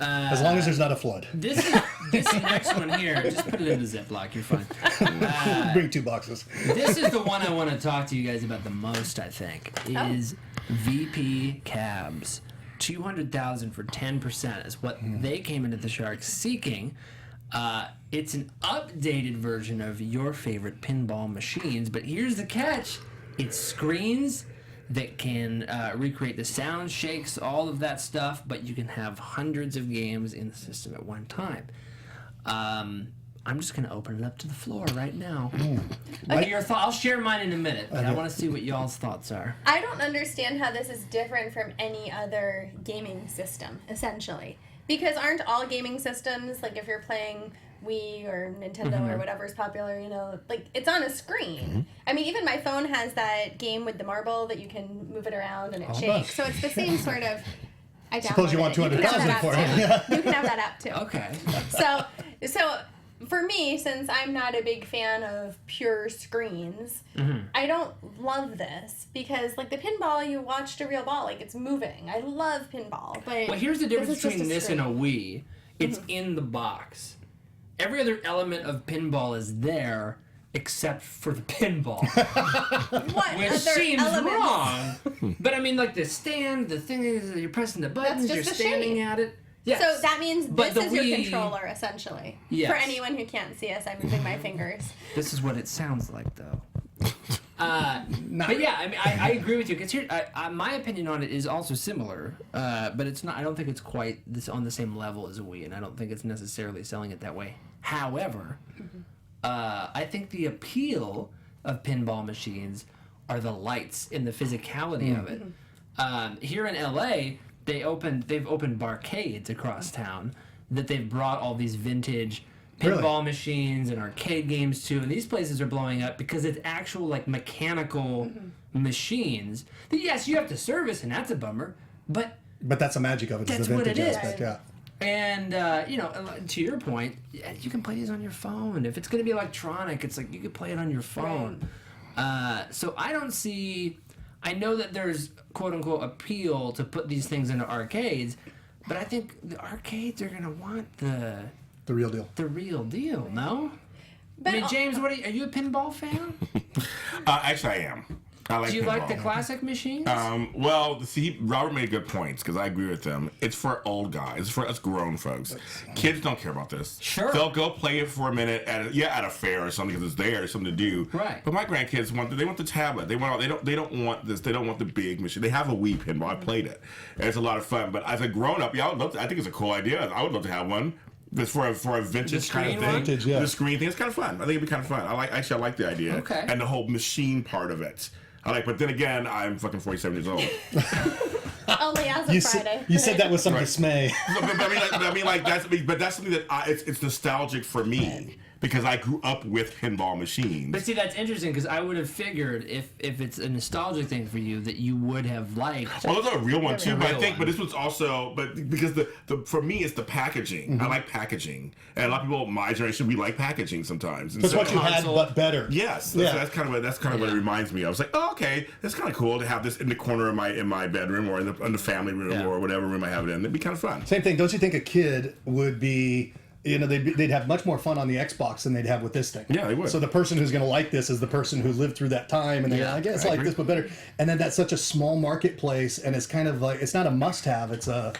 as long as there's not a flood. This next one here, just put it in the Ziploc. You're fine. Bring 2 boxes. This is the one I want to talk to you guys about the most. I think is VP Cabs. 200,000 for 10% is what they came into the Sharks seeking. It's an updated version of your favorite pinball machines, but here's the catch: it's screens that can recreate the sound, shakes, all of that stuff, but you can have hundreds of games in the system at one time. I'm just going to open it up to the floor right now. What are your thoughts? I'll share mine in a minute, but I want to see what y'all's thoughts are. I don't understand how this is different from any other gaming system, essentially. Because aren't all gaming systems, like if you're playing Wii or Nintendo or whatever's popular, like it's on a screen. I mean, even my phone has that game with the marble that you can move it around and it shakes. So it's the same sort of. I Suppose you want downloaded it. 200,000 for it. Yeah. You can have that app too. Okay. So for me, since I'm not a big fan of pure screens, I don't love this because, like the pinball, you watched a real ball, like it's moving. I love pinball, but Well, here's the difference is just between a this and a screen. Wii. It's in the box. Every other element of pinball is there except for the pinball, What which other seems elements? wrong. But I mean, like the stand, the thing is, you're pressing the buttons, just you're the standing shape. at it. Yes. So that means But this the is your Wii- controller, essentially. Yes. For anyone who can't see us, I'm moving my fingers. This is what it sounds like, though. But yeah, I mean, I agree with you. Because here, my opinion on it is also similar, but it's not. I don't think it's quite this on the same level as a Wii, and I don't think it's necessarily selling it that way. However, I think the appeal of pinball machines are the lights and the physicality of it. Here in LA, they've opened barcades across town that they've brought all these vintage pinball machines and arcade games to, and these places are blowing up because it's actual like mechanical machines that yes, you have to service, and that's a bummer, but But that's the magic of it. That's the what vintage it is. aspect, yeah. And, to your point, you can play these on your phone. If it's going to be electronic, it's like you can play it on your phone. So I don't see... I know that there's, quote-unquote, appeal to put these things into arcades, but I think the arcades are going to want the real deal. The real deal, no? But I mean, James, are you a pinball fan? Actually, I am. I like Do you pinball. like the classic machines? Well, see, Robert made good points because I agree with him. It's for old guys. It's for us grown folks. Kids don't care about this. Sure. They'll go play it for a minute at a fair or something because it's there. There's something to do. Right. But my grandkids want the tablet. They don't want this. They don't want the big machine. They have a Wii pinball. I played it. And it's a lot of fun. But as a grown up, I think it's a cool idea. I would love to have one. It's for a vintage kind of thing. Vintage, yeah. The screen thing. It's kind of fun. I think it'd be kind of fun. I like the idea. Okay. And the whole machine part of it. But then again, I'm fucking 47 years old. Only as of Friday. You said that with some dismay. But that's something that it's nostalgic for me because I grew up with pinball machines. But see, that's interesting because I would have figured if it's a nostalgic thing for you that you would have liked. Well, those are a real one too, but Real one. this was also, because the for me it's the packaging. I like packaging, and a lot of people my generation we like packaging sometimes. And That's what you had, console. but better. Yes, Yeah. that's kind of what it reminds me of. I was like, oh, okay, that's kind of cool to have this in the corner of my bedroom or in the family room or whatever room I have it in. It'd be kind of fun. Same thing. Don't you think a kid would be... they'd have much more fun on the Xbox than they'd have with this thing. Yeah, they would. So the person who's going to like this is the person who lived through that time, and they're like, I guess I like this, but better. And then that's such a small marketplace, and it's kind of like, it's not a must-have. It's a,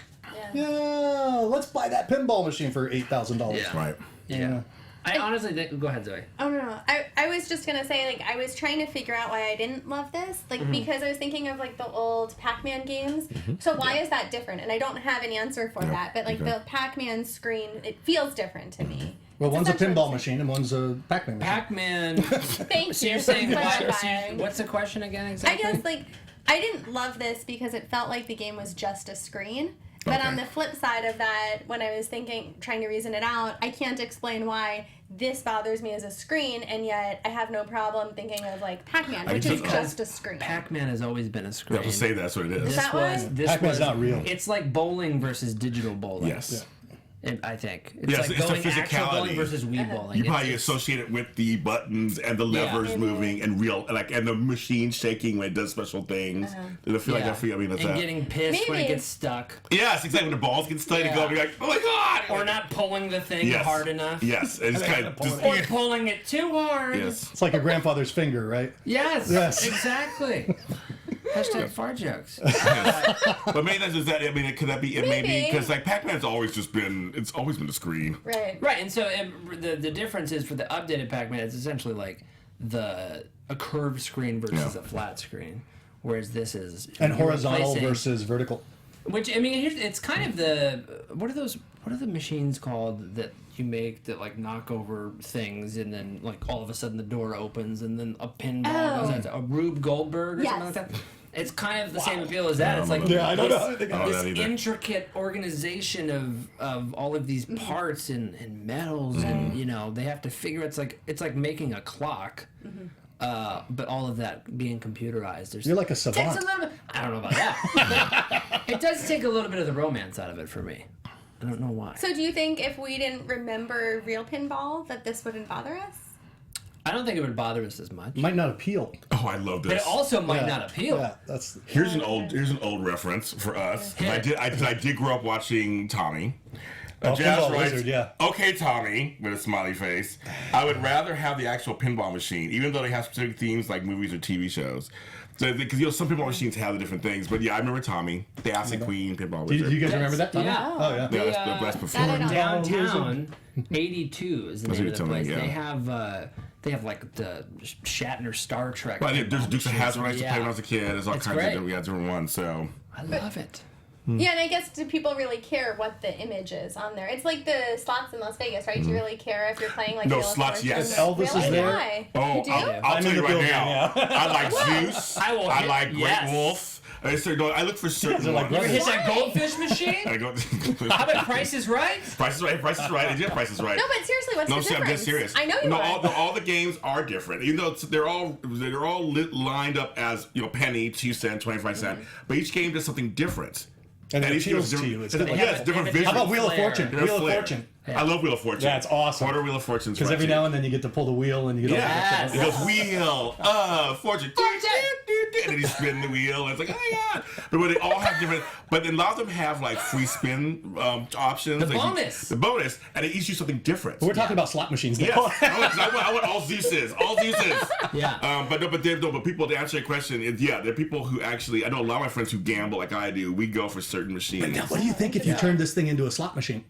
let's buy that pinball machine for $8,000. Yeah. Right. Yeah. I honestly think... Go ahead, Zoe. Oh, no. I was just going to say, like, I was trying to figure out why I didn't love this. Like, because I was thinking of, like, the old Pac-Man games. So why is that different? And I don't have an answer for that. But, like, the Pac-Man screen, it feels different to me. Well, It's one's a essentially pinball the machine and one's a Pac-Man machine. Pac-Man... Thank So you. you're saying... Clarifying. What's the question again I exactly? guess, like, I didn't love this because it felt like the game was just a screen. But on the flip side of that, when I was trying to reason it out, I can't explain why this bothers me as a screen, and yet I have no problem thinking of, like, Pac-Man, which is just a screen. Pac-Man has always been a screen. You have to say that's what it is. that why? Pac-Man's not real. It's like bowling versus digital bowling. Yes. I think. It's Yes, like it's the going actual physicality. bowling versus Wii bowling. You probably It's- associate it with the buttons and the levers moving and and the machine shaking when it does special things. I feel like that's and that. getting pissed when it Maybe. gets stuck. Yes, exactly. When the balls get stuck, you go and you're like, oh my god! Or not pulling the thing Yes. hard enough. Yes, it's kind of just, Or pulling it too hard. yes. It's like your grandfather's finger, right? Yes. Yes. Exactly. Hashtag fart jokes. But maybe that's just that. I mean, could that be? It may be Maybe. because like Pac-Man's always been a screen. Right. Right, and so the difference is for the updated Pac-Man, it's essentially like a curved screen versus a flat screen, whereas this is And you're horizontal replacing- versus vertical. Which I mean, it's kind of the what are the machines called that you make that like knock over things and then like all of a sudden the door opens and then a pinball goes out, a Rube Goldberg or something like that. It's kind of the same appeal as that. It's like I don't know how to think of this that either. intricate organization of all of these parts and metals and they have to figure it's like making a clock. But all of that being computerized. You're like a Takes savant. a little bit, I don't know about that. It does take a little bit of the romance out of it for me. I don't know why. So do you think if we didn't remember real pinball that this wouldn't bother us? I don't think it would bother us as much. Might not appeal. Oh, I love this. But it also might not appeal. Yeah, that's... Here's an old reference for us. I did grow up watching Tommy. Jazz Pinball writes, Wizard, yeah. Okay, Tommy, with a smiley face. I would rather have the actual pinball machine, even though they have specific themes like movies or TV shows. Because some pinball machines have the different things. But yeah, I remember Tommy, the Acid Queen, Pinball Do Wizard. you guys remember that? Tommy? Yeah. Oh, yeah. Yeah, that's before. That I don't- Downtown, 82 is the That's name what of the you're place. telling me, They have like the Shatner Star Trek. Well, there's pinball Dukes of machines. Hazzard I used to play when I was a kid. There's all It's kinds great. of different ones. So I love it. Yeah, and I guess do people really care what the image is on there? It's like the slots in Las Vegas, right? Do you really care if you're playing like No, Wheel of slots, Fortune? yes. If Elvis really? is there- Why? Oh, You do? I'll I'm tell in you the right building now. now. I like Zeus. I will I hit- like Great yes. Wolf. I look for certain are like ones. You ever hit brothers. that goldfish machine? I go. How about Price is Right? Price is Right. Price is Right. I did Price is Right. No, but seriously, what's No, the see, I'm dead difference? serious. I know you No, are. all the games are different. Even though they're all lined up as penny, 2 cent, 25 cent, but each game does something different. And it each appeals gives to you. It's different, like- yeah, it's different If it- vision. How about Wheel of Flair. Fortune? There's Wheel of flair. Fortune. I love Wheel of Fortune. Yeah, it's awesome. Quarter Wheel of Fortune's Because right every too. now and then you get to pull the wheel and you get Yes. It goes wheel, fortune, and then you spin the wheel, and it's like, oh my god! But they all have different. But then a lot of them have like free spin options. The like, bonus. The bonus, and it each do something different. We're talking about slot machines now. Yes, I want all Zeuses, all Zeuses. Yeah. But people, to answer your question, there are people who actually, I know a lot of my friends who gamble like I do. We go for certain machines. What do you think if you turned this thing into a slot machine?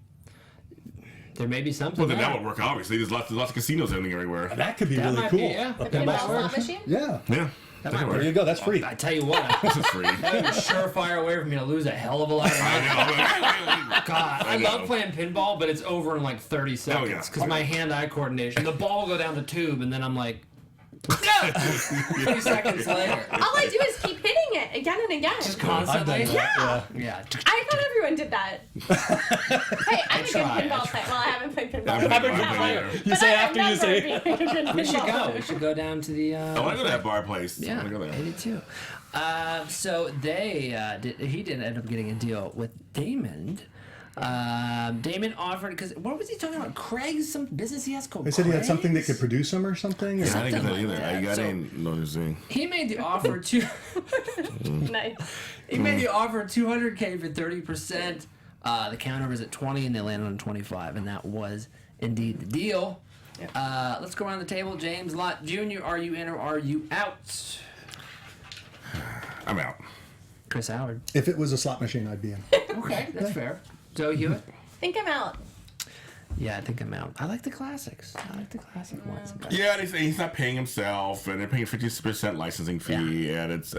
There may be something. Well, then there. that would work. Obviously, there's lots of casinos everywhere. That could be That really might cool. be, yeah. A That pinball might work. slot machine? Yeah. Yeah, That might There you go. That's free. I tell you what, This is free. that would be a surefire way for me to lose a hell of a lot of money. I know. God, I I know. love playing pinball, but it's over in like 30 seconds because my hand-eye coordination. The ball will go down the tube, and then I'm like, 30 seconds later. All I do is keep hitting it again and again. Just I've constantly. done that. Yeah. I thought everyone did that. Hey, I'm a good try, pinball I player. Well, I haven't played pinball. I'm a good But player. You say after you say. a good We should pinball go. player. We should go down to the. I want to go to that bar place. I Yeah, want to go there. 82. So he did end up getting a deal with Damon. Damon offered, because what was he talking about? Craig's some business he has called They said he had something that Craig's? could produce them or something. Or I didn't get that Something either. like I that. got So- ain't no thing. He made the offer to Nice. he made the offer $200K for 30%. The counter was at 20 and they landed on 25, and that was indeed the deal. Let's go around the table. James Lott Jr., are you in or are you out? I'm out. Chris Howard. If it was a slot machine, I'd be in. Okay, that's fair. Zoe Hewitt. I think I'm out. Yeah, I think I'm out. I like the classics. I like the classic ones. Yeah, they say he's not paying himself, and they're paying 50% licensing fee, and it's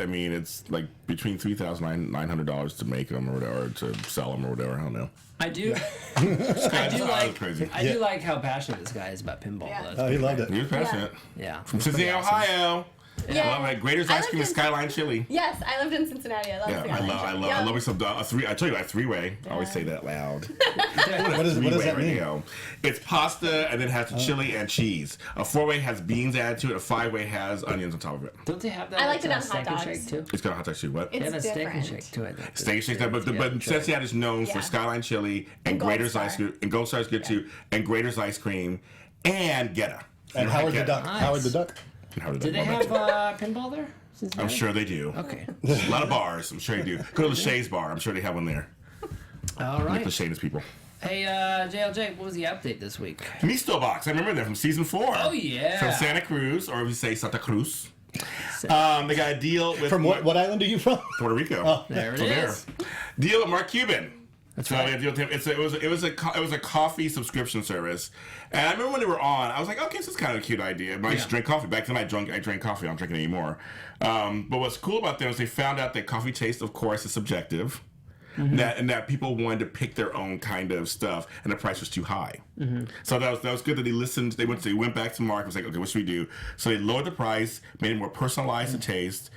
like between $3,900 to make them or whatever, or to sell them or whatever. I don't know. I do. Crazy. I do like how passionate this guy is about pinball. Yeah. Though. Oh, he loved it. He was passionate. Yeah. From Cincinnati, Ohio. Yeah. I love it. Grater's I ice cream and lived in- Skyline Chili. Yes, I lived in Cincinnati. I love Yeah, Skyline. I love me some a three. I tell you, a three-way. I always say that loud. What does that mean? Radio. It's pasta and then it has the chili and cheese. A four-way has beans added to it. A five-way has onions on top of it. Don't they have that? I liked at, it on Steak and hot Shake dogs. too? It's got a hot dog too. What? They have a It's steak and different. shake to it. Steak and shake that, but Yeah, Cincinnati is known for Yeah. Skyline chili and Gold Grater's Star. ice cream, and Gold Star is good too, and Grater's ice cream, and Geta. And You Howard the like Duck. Geta? Nice. Howard the Duck. And Howard the Do they Duck. have pinball there? I'm Cincinnati? sure they do. Okay. A lot of bars. I'm sure they do. Go to Lachey's bar. I'm sure they have one there. All Like right. Lachey's people. Hey, JLJ, what was the update this week? Misto Box. I remember them from season 4. Oh, yeah. From Santa Cruz, or we say Santa Cruz. They got a deal with From what island are you from? Puerto Rico. Oh. There it So is. Deal with Mark Cuban. That's So right. they had a deal with him. It was a coffee subscription service, and I remember when they were on, I was like, okay, this is kind of a cute idea. But I used to drink coffee. Back then, I drank coffee. I don't drink it anymore. But what's cool about them is they found out that coffee taste, of course, is subjective. Mm-hmm. That people wanted to pick their own kind of stuff, and the price was too high. Mm-hmm. So that was good that they listened. They went back to Mark and was like, okay, what should we do? So they lowered the price, made it more personalized to taste,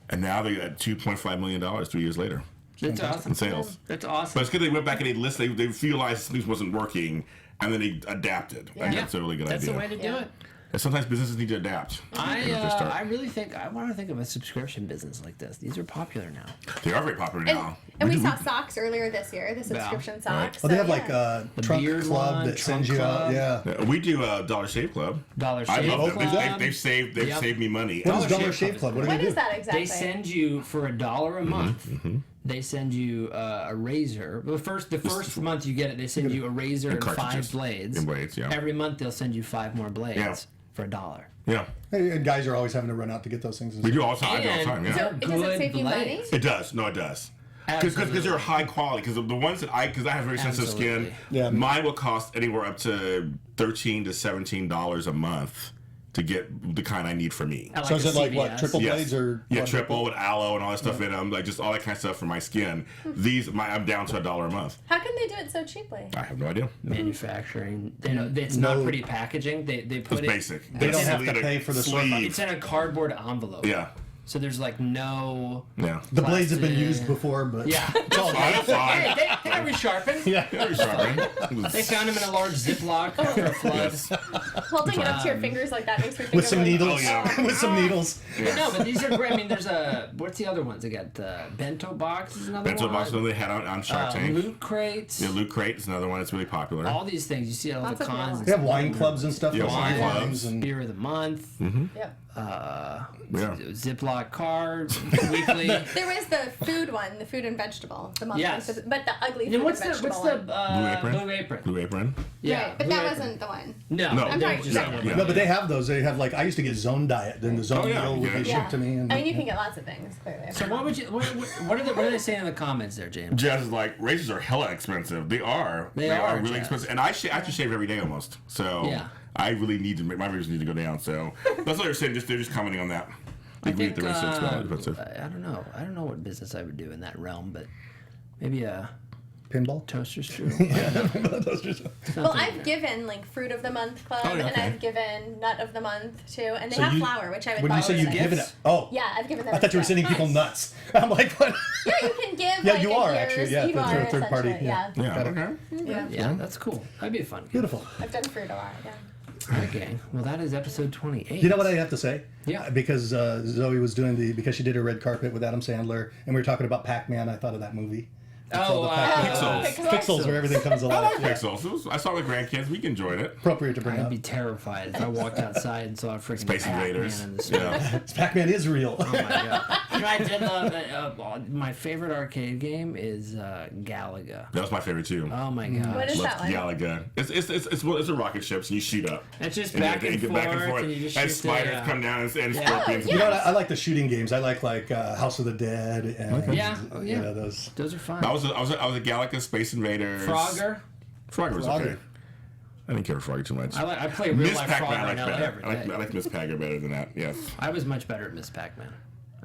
and now they got $2.5 million 3 years later That's awesome. in sales. That's But awesome. it's good they went back and they listened. They realized something wasn't working, and then they adapted. I think that's a really good That's idea. the way to do it. And sometimes businesses need to adapt. I really think I want to think of a subscription business like this. These are popular now. They are very popular And, now. and we saw socks earlier this year, the subscription socks. Oh, they so, have like yeah. a trunk beard club one, that sends trunk you out. club. Yeah. We do a Dollar Shave Club. Dollar I Shave love them. Club. They've saved me money. What is Dollar Dollar Shave Shave Club Club? What do What they do? is that exactly? They send you for $1 a month. They send you a razor. Well, the first month you get it, they send you a razor and 5 cartridges. blades. And blades, yeah. Every month they'll send you 5 more blades Yeah. for $1. Yeah. Hey, and guys are always having to run out to get those things. We do all the time. I do all the time. And- Yeah. So does it save you money? blades. It does. No, it does. Absolutely. Because they're high quality. Because the ones that I have very sensitive skin, Absolutely. Yeah. mine will cost anywhere up to $13 to $17 a month to get the kind I need for me. I So is a it like what, CVS. triple blades or triple with aloe and all that stuff in them, like just all that kind of stuff for my skin. I'm down to $1 a month. How can they do it so cheaply? I have no idea. Manufacturing. It's not pretty packaging. They put It's it. basic. They don't have to Sleeve- pay for the sleeve. It's in a cardboard envelope. Yeah. So there's like no. Yeah. The blades have been plastic. used before, but Yeah. it's all Fine, good. fine. Hey, they got resharpened. Yeah. Very sorry. They found him in a large Ziploc after a flood. Yes. Holding it up to your fingers like that makes your fingers With some like, needles. Oh, yeah. With some needles. But no, but these are great. I mean, there's a what's the other ones? They got bento box is another Bento one. box that they had on Shark Tank. Loot crates. Yeah, Loot Crate is another one that's really popular. All these things you see all Lots the of cons. good They have wine clubs and stuff. Yeah, those wine wines clubs. and Beer of the month. Yep. Yeah. Ziploc card weekly. There was the food one, the food and vegetable, the monthly, Yes. but the ugly food And what's and the vegetable Blue one. Apron? Blue Apron. Yeah, Right, but Blue that Apron. wasn't the one. No, No. I'm they're talking- just no. saying Yeah. No, but they have those. They have like I used to get Zone Diet, then the Zone Oh, yeah, meal would yeah. be shipped to me. And I mean, you can get lots of things, clearly. So what would you? What are they saying in the comments there, James? Jazz is like, razors are hella expensive. They are. They are, really Jazz. expensive. And I actually shave every day almost. So Yeah. I really need to make my razors need to go down. So that's what they're saying. They're just commenting on that. I think the razors are expensive. I don't know. I don't know what business I would do in that realm, but maybe a pinball. toaster strudel. Those are so- Well, I've given like fruit of the month club, Oh, yeah, and okay. I've given nut of the month too, and they So have you- flour, which I would. What did you buy say with you've it. given it? Oh. Yeah, I've given them. I thought you were as sending gifts. people nuts. I'm like, what? Yeah, you can give. Yeah, like, you a are, year's- actually, yeah, you through are a third party, essentially, yeah. Yeah. Yeah. Got it. Okay. Yeah. Yeah, that's cool. That'd be a fun. Beautiful. I've done fruit a lot. Yeah. Okay, well that is episode 28. You know what I have to say? Yeah. Because Zoe was doing because she did her red carpet with Adam Sandler, and we were talking about Pac-Man. I thought of that movie. Oh, the Pac-Man. Pixels. Pixels, where everything comes I alive. like Yeah. Pixels. I saw it with grandkids. We enjoyed it. Appropriate to bring I'd up. be terrified if I walked outside and saw a freaking Space Pac-Man Invaders. in the street. Yeah. Pac-Man is real. Oh my god! You know, I did love that. My favorite arcade game is Galaga. That was my favorite too. Oh my god! What is Loved that one? Galaga. It's a rocket ship, so you shoot up. It's just And back you and get forth, and you just and shoot spiders the, come down and Yeah. scorpions. Oh, You know what? I like the shooting games. I like House of the Dead and Yeah, oh, yeah. you know, those. Those are fun. I was a Galaga Space Invaders. Frogger. Frogger was okay. Frogger. I didn't care for Frogger too much. I play real Miss life Pac-Man Frogger I like now better. every day. I like Miss Pac-Man better than that. Yes. I was much better at Miss Pac-Man.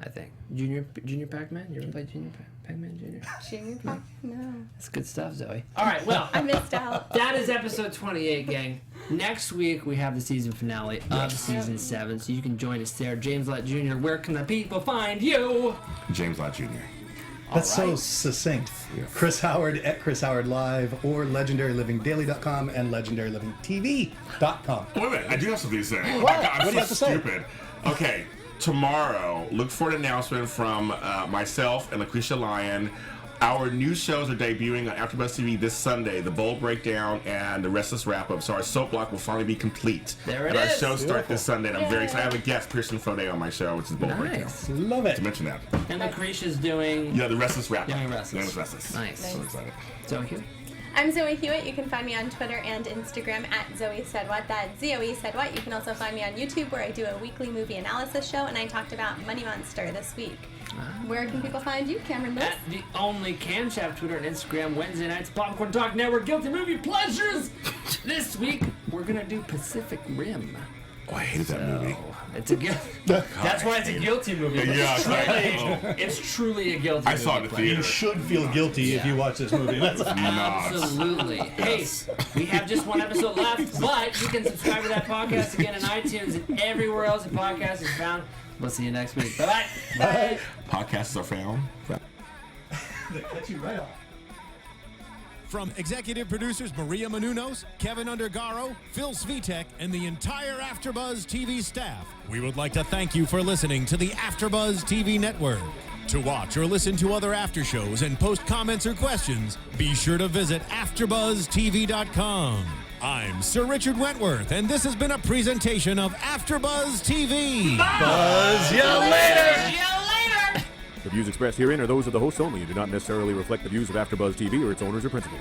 I think Junior Pac-Man. You ever played Junior Pac-Man Junior? Junior Pac? No. That's good stuff, Zoe. All right, well. I missed out. That is episode 28, gang. Next week, we have the season finale of season 7, so you can join us there. James Lott Jr., where can the people find you? James Lott Jr. That's so right. succinct. Yeah. Chris Howard at Chris Howard Live or legendarylivingdaily.com and legendarylivingtv.com. Wait a minute, I do have something to say. Oh What? my God, I'm What do you have to say? stupid. Okay, tomorrow, look for an announcement from myself and LaQuisha Lyon. Our new shows are debuting on AfterBuzz TV this Sunday, The Bold Breakdown and The Restless Wrap-Up. So our soap block will finally be complete. There it and our is. shows start this Sunday, and I'm very Yay. excited. I have a guest, Pearson Fode, on my show, which is Bold Breakdown. Nice. Love it. To mention that. And Lucretia's doing... Yeah, The Restless Wrap-Up. Young and Restless. Young and Restless. Nice. So excited. Zoe Hewitt. I'm Zoe Hewitt. You can find me on Twitter and Instagram at Zoe Said What. That's Zoe Said What. You can also find me on YouTube, where I do a weekly movie analysis show, and I talked about Money Monster this week. Where can people find you, Cameron Lewis? At the only camshaft Twitter and Instagram, Wednesday nights, Popcorn Talk Network, Guilty Movie Pleasures. This week, we're going to do Pacific Rim. Oh, I hated that movie. It's a guilty. That's why it's a guilty movie. Yeah, It's truly a guilty movie. I saw it in the theater. You should feel guilty if you watch this movie. That's Absolutely. Hey, we have just one episode left, but you can subscribe to that podcast again on iTunes and everywhere else a podcast is found. We'll see you next week. Bye-bye. Bye. Podcasts are found. They cut you right off. From executive producers Maria Menounos, Kevin Undergaro, Phil Svitek, and the entire AfterBuzz TV staff, we would like to thank you for listening to the AfterBuzz TV network. To watch or listen to other after shows and post comments or questions, be sure to visit AfterBuzzTV.com. I'm Sir Richard Wentworth, and this has been a presentation of AfterBuzz TV. Buzz you later. See you later. The views expressed herein are those of the hosts only and do not necessarily reflect the views of AfterBuzz TV or its owners or principals.